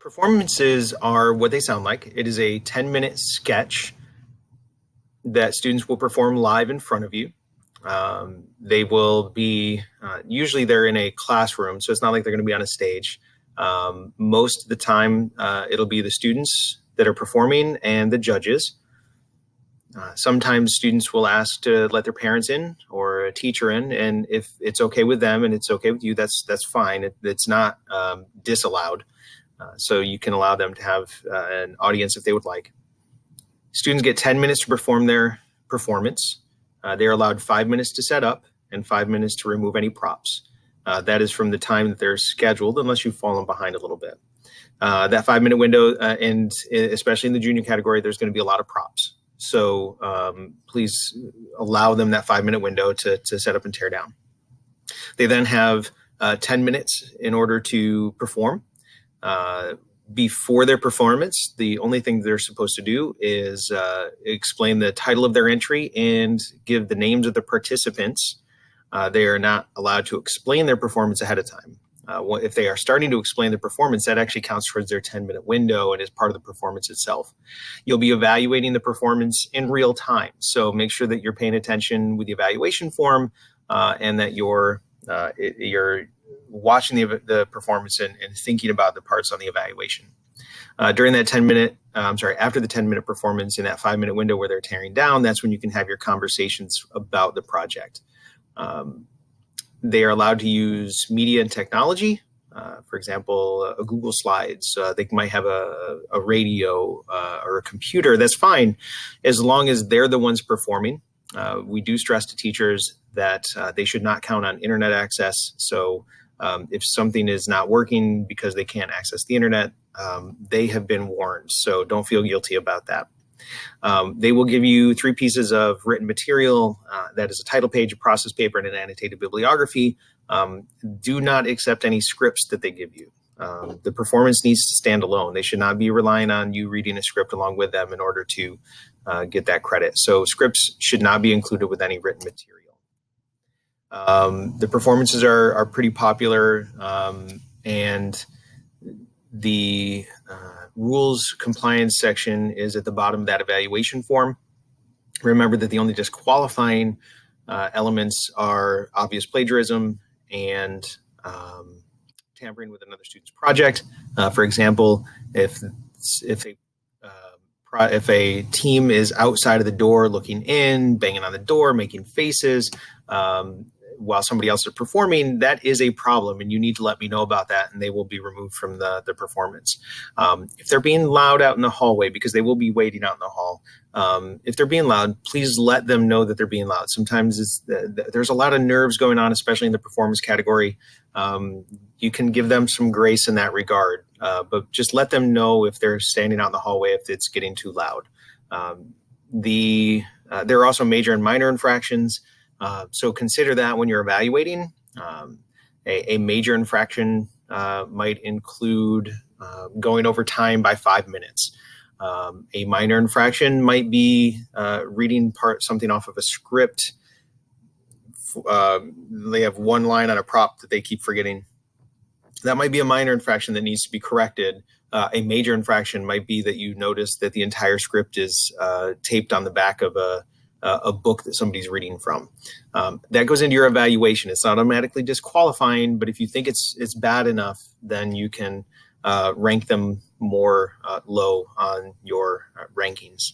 Performances are what they sound like. It is a 10-minute sketch that students will perform live in front of you. They will be, usually they're in a classroom, so it's not like they're going to be on a stage. Most of the time, it'll be the students that are performing and the judges. Sometimes students will ask to let their parents in or a teacher in, and if it's okay with them and it's okay with you, that's fine. It's not disallowed. So you can allow them to have an audience if they would like. Students get 10 minutes to perform their performance. They're allowed 5 minutes to set up and 5 minutes to remove any props. That is from the time that they're scheduled, unless you've fallen behind a little bit. That 5-minute window, and especially in the junior category, there's going to be a lot of props. So please allow them that 5-minute window to set up and tear down. They then have 10 minutes in order to perform. Before their performance, the only thing they're supposed to do is explain the title of their entry and give the names of the participants. They are not allowed to explain their performance ahead of time. If they are starting to explain the performance, that actually counts towards their 10-minute window and is part of the performance itself. You'll be evaluating the performance in real time, so make sure that you're paying attention with the evaluation form and that you're watching the performance and thinking about the parts on the evaluation. During that 10-minute, after the 10-minute performance in that 5-minute window where they're tearing down, that's when you can have your conversations about the project. They are allowed to use media and technology, for example, a Google Slides. They might have a radio or a computer. That's fine, as long as they're the ones performing. We do stress to teachers that they should not count on internet access. So if something is not working because they can't access the internet, they have been warned. So don't feel guilty about that. They will give you 3 pieces of written material. That is a title page, a process paper, and an annotated bibliography. Do not accept any scripts that they give you. The performance needs to stand alone. They should not be relying on you reading a script along with them in order to get that credit. So scripts should not be included with any written material. The performances are pretty popular, and the rules compliance section is at the bottom of that evaluation form. Remember that the only disqualifying elements are obvious plagiarism and tampering with another student's project. For example, if a team is outside of the door looking in, banging on the door, making faces, while somebody else is performing, that is a problem, and you need to let me know about that, and they will be removed from the performance. If they're being loud out in the hallway, because they will be waiting out in the hall, if they're being loud, please let them know that they're being loud. Sometimes there's a lot of nerves going on, especially in the performance category. You can give them some grace in that regard, but just let them know if they're standing out in the hallway if it's getting too loud. There are also major and minor infractions. So consider that when you're evaluating. A major infraction might include going over time by 5 minutes. A minor infraction might be reading something off of a script. They have one line on a prop that they keep forgetting. That might be a minor infraction that needs to be corrected. A major infraction might be that you notice that the entire script is taped on the back of a book that somebody's reading from. That goes into your evaluation. It's not automatically disqualifying, but if you think it's bad enough, then you can rank them more low on your rankings.